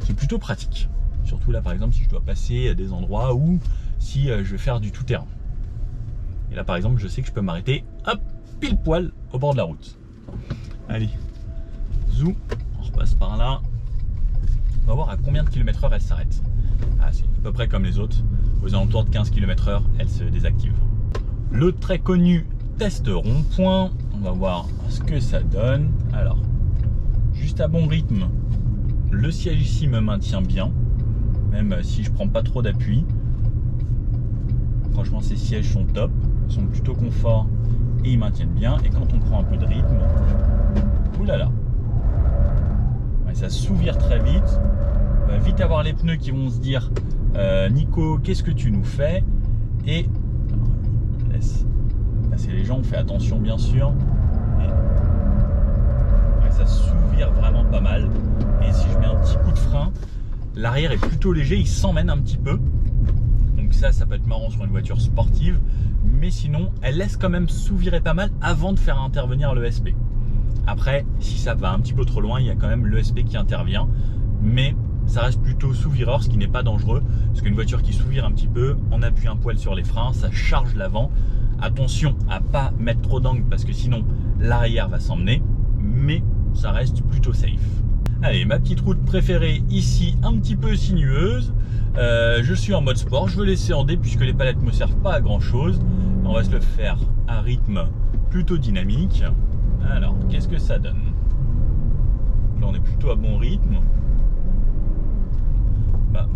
C'est plutôt pratique. Surtout là, par exemple, si je dois passer à des endroits ou si je vais faire du tout-terrain. Et là, par exemple, je sais que je peux m'arrêter, hop, pile poil au bord de la route. Allez, zoom, on repasse par là. On va voir à combien de km/h elle s'arrête. Ah, c'est à peu près comme les autres. Aux alentours de 15 km/h, elle se désactive. Le très connu test rond-point. On va voir ce que ça donne. Alors, juste à bon rythme, le siège ici me maintient bien. Même si je prends pas trop d'appui. Franchement, ces sièges sont top. Ils sont plutôt confort et ils maintiennent bien. Et quand on prend un peu de rythme, oulala, ouais, ça s'ouvre très vite. On va vite avoir les pneus qui vont se dire Nico, qu'est-ce que tu nous fais? Et je laisse passer les gens, on fait attention bien sûr. Et ouais, ça s'ouvre vraiment pas mal. Et si je mets un petit coup de frein, l'arrière est plutôt léger, il s'emmène un petit peu. Donc ça peut être marrant sur une voiture sportive. Mais sinon, elle laisse quand même s'ouvrir pas mal avant de faire intervenir l'ESP. Après, si ça va un petit peu trop loin, il y a quand même l'ESP qui intervient. Mais ça reste plutôt sous-vireur, ce qui n'est pas dangereux. Parce qu'une voiture qui s'ouvre un petit peu, on appuie un poil sur les freins, ça charge l'avant. Attention à pas mettre trop d'angle parce que sinon l'arrière va s'emmener. Mais ça reste plutôt safe. Allez, ma petite route préférée ici, un petit peu sinueuse. Je suis en mode sport, je veux laisser en D puisque les palettes ne me servent pas à grand chose. On va se le faire à rythme plutôt dynamique. Alors, qu'est-ce que ça donne? Là, on est plutôt à bon rythme. Bah,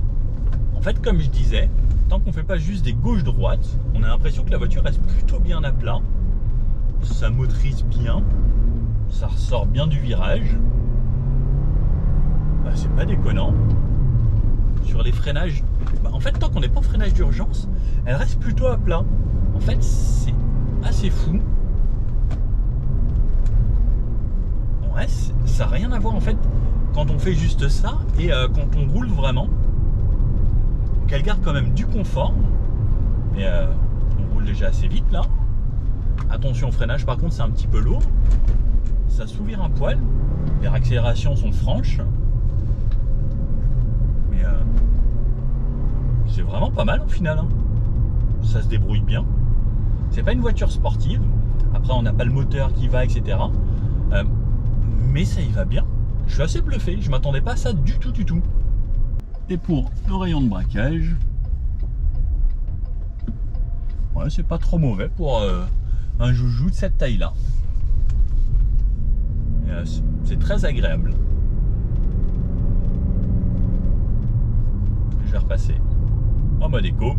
en fait, comme je disais, tant qu'on ne fait pas juste des gauches-droites, on a l'impression que la voiture reste plutôt bien à plat. Ça motorise bien. Ça ressort bien du virage. Bah, c'est pas déconnant. Sur les freinages, bah, en fait, tant qu'on n'est pas en freinage d'urgence, elle reste plutôt à plat. En fait, c'est assez fou. Ouais, ça n'a rien à voir en fait quand on fait juste ça et quand on roule vraiment. Donc elle garde quand même du confort. Et on roule déjà assez vite là. Attention au freinage, par contre, c'est un petit peu lourd. Ça s'ouvre un poil. Les accélérations sont franches. Mais c'est vraiment pas mal au final. Hein. Ça se débrouille bien. C'est pas une voiture sportive. Après, on n'a pas le moteur qui va, etc. Mais ça y va bien. Je suis assez bluffé. Je m'attendais pas à ça du tout. Et pour le rayon de braquage, ouais, c'est pas trop mauvais pour un joujou de cette taille-là. C'est très agréable. Je vais repasser en mode éco.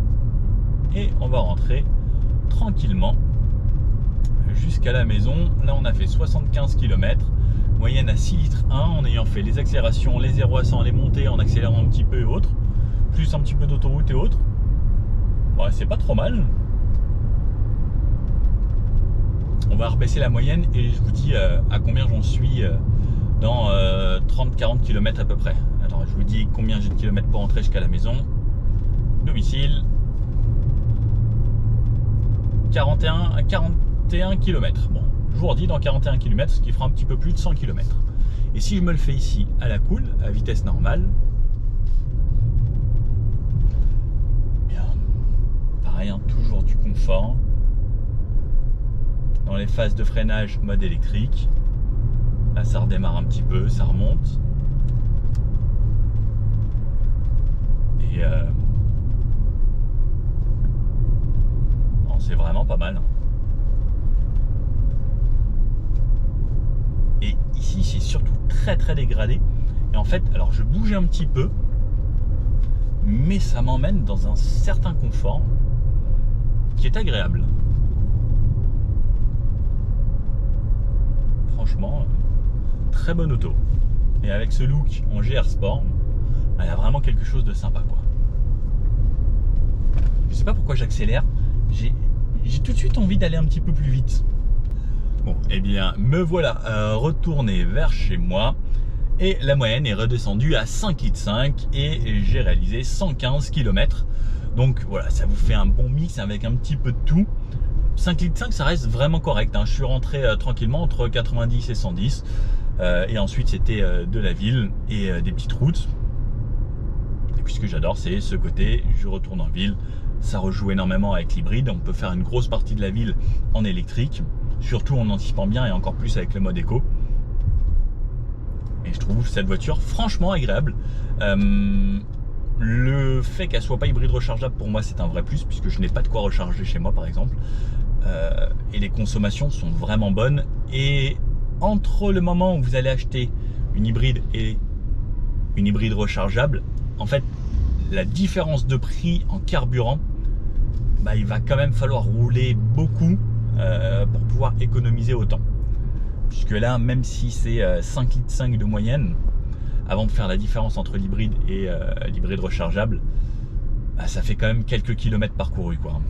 et on va rentrer tranquillement jusqu'à la maison. Là on a fait 75 km, moyenne à 6 litres 1 en ayant fait les accélérations, les 0 à 100, les montées en accélérant un petit peu et autres, plus un petit peu d'autoroute et autres. Bon, c'est pas trop mal. On va rebaisser la moyenne et je vous dis à combien j'en suis dans 30-40 km à peu près. Alors je vous dis combien j'ai de kilomètres pour rentrer jusqu'à la maison. Domicile 41 km. Bon, je vous redis dans 41 km, ce qui fera un petit peu plus de 100 km. Et si je me le fais ici à la cool, à vitesse normale, bien, pareil, hein, toujours du confort. Dans les phases de freinage, mode électrique. Là, ça redémarre un petit peu, ça remonte. Et c'est vraiment pas mal. Et ici, c'est surtout très dégradé. Et en fait, alors je bouge un petit peu, mais ça m'emmène dans un certain confort qui est agréable. Franchement, très bonne auto. Et avec ce look en GR Sport, il y a vraiment quelque chose de sympa, quoi. Je sais pas pourquoi j'accélère. J'ai tout de suite envie d'aller un petit peu plus vite. Bon, et bien, me voilà retourné vers chez moi. Et la moyenne est redescendue à 5,5 litres et j'ai réalisé 115 km. Donc voilà, ça vous fait un bon mix avec un petit peu de tout. 5,5 litres, ça reste vraiment correct, hein. Je suis rentré tranquillement entre 90 et 110. Et ensuite, c'était de la ville et des petites routes. Et puis ce que j'adore, c'est ce côté, je retourne en ville. Ça rejoue énormément avec l'hybride. On peut faire une grosse partie de la ville en électrique, surtout en anticipant bien et encore plus avec le mode éco. Et je trouve cette voiture franchement agréable. Le fait qu'elle soit pas hybride rechargeable, pour moi, c'est un vrai plus, puisque je n'ai pas de quoi recharger chez moi, par exemple. Et les consommations sont vraiment bonnes. Et entre le moment où vous allez acheter une hybride et une hybride rechargeable, en fait, la différence de prix en carburant, bah, il va quand même falloir rouler beaucoup pour pouvoir économiser autant. Puisque là, même si c'est 5,5 litres de moyenne, avant de faire la différence entre l'hybride et l'hybride rechargeable, bah, ça fait quand même quelques kilomètres parcourus, quoi.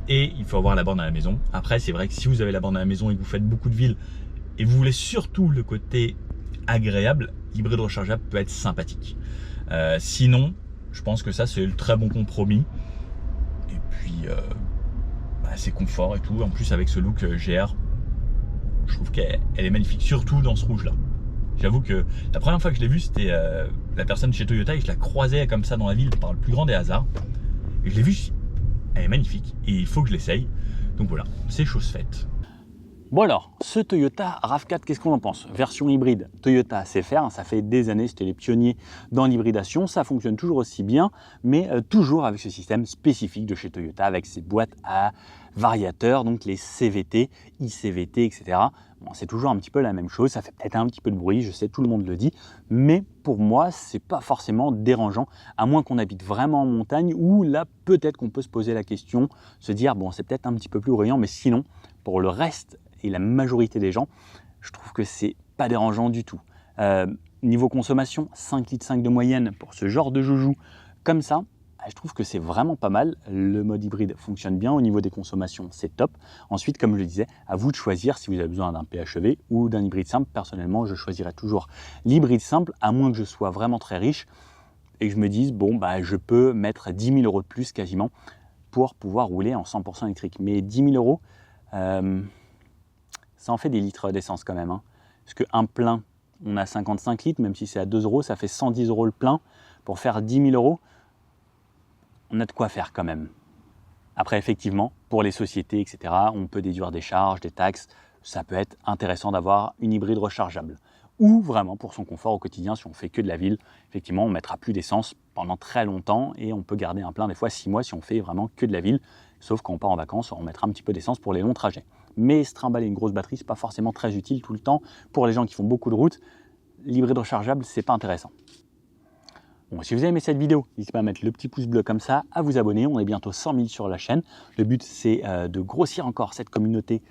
Et il faut avoir la borne à la maison. Après, c'est vrai que si vous avez la borne à la maison et que vous faites beaucoup de villes et vous voulez surtout le côté agréable, l'hybride rechargeable peut être sympathique. Sinon, je pense que ça, c'est le très bon compromis. Et puis, bah, c'est confort et tout. En plus, avec ce look GR, je trouve qu'elle est magnifique, surtout dans ce rouge-là. J'avoue que la première fois que je l'ai vue, c'était la personne chez Toyota et je la croisais comme ça dans la ville par le plus grand des hasards. Et je l'ai vue, elle est magnifique et il faut que je l'essaye. Donc voilà, c'est chose faite. Bon alors, ce Toyota RAV4, qu'est-ce qu'on en pense? Version hybride, Toyota sait faire, ça fait des années, c'était les pionniers dans l'hybridation, ça fonctionne toujours aussi bien, mais toujours avec ce système spécifique de chez Toyota, avec ses boîtes à variateurs, donc les CVT, ICVT, etc. Bon, c'est toujours un petit peu la même chose, ça fait peut-être un petit peu de bruit, je sais, tout le monde le dit, mais pour moi, c'est pas forcément dérangeant, à moins qu'on habite vraiment en montagne, où là, peut-être qu'on peut se poser la question, se dire, bon, c'est peut-être un petit peu plus bruyant, mais sinon, pour le reste, et la majorité des gens, je trouve que c'est pas dérangeant du tout. Niveau consommation, 5,5 litres de moyenne pour ce genre de joujou comme ça, je trouve que c'est vraiment pas mal. Le mode hybride fonctionne bien, au niveau des consommations, c'est top. Ensuite, comme je le disais, à vous de choisir si vous avez besoin d'un PHEV ou d'un hybride simple. Personnellement, je choisirais toujours l'hybride simple, à moins que je sois vraiment très riche et que je me dise, bon, bah, je peux mettre 10 000 € de plus quasiment pour pouvoir rouler en 100% électrique. Mais 10 000 €, ça en fait des litres d'essence quand même, hein. Parce qu'un plein, on a 55 litres, même si c'est à 2 €, ça fait 110 € le plein. Pour faire 10 000 €, on a de quoi faire quand même. Après, effectivement, pour les sociétés, etc., on peut déduire des charges, des taxes. Ça peut être intéressant d'avoir une hybride rechargeable. Ou vraiment pour son confort au quotidien, si on fait que de la ville, effectivement, on ne mettra plus d'essence pendant très longtemps et on peut garder un plein des fois 6 mois si on fait vraiment que de la ville. Sauf quand on part en vacances, on mettra un petit peu d'essence pour les longs trajets. Mais se trimballer une grosse batterie, ce n'est pas forcément très utile tout le temps. Pour les gens qui font beaucoup de routes, l'hybride rechargeable, ce n'est pas intéressant. Bon, si vous avez aimé cette vidéo, n'hésitez pas à mettre le petit pouce bleu comme ça, à vous abonner. On est bientôt 100 000 sur la chaîne. Le but, c'est de grossir encore cette communauté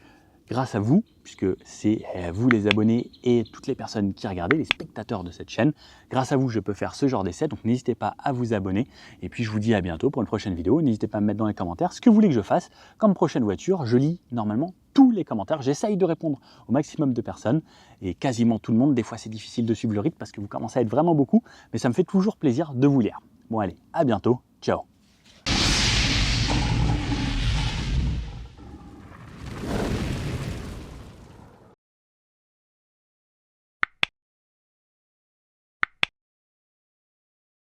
grâce à vous, puisque c'est vous les abonnés et toutes les personnes qui regardez, les spectateurs de cette chaîne. Grâce à vous, je peux faire ce genre d'essai, donc n'hésitez pas à vous abonner. Et puis je vous dis à bientôt pour une prochaine vidéo. N'hésitez pas à me mettre dans les commentaires ce que vous voulez que je fasse comme prochaine voiture. Je lis normalement tous les commentaires. J'essaye de répondre au maximum de personnes et quasiment tout le monde. Des fois, c'est difficile de suivre le rythme parce que vous commencez à être vraiment beaucoup, mais ça me fait toujours plaisir de vous lire. Bon allez, à bientôt. Ciao.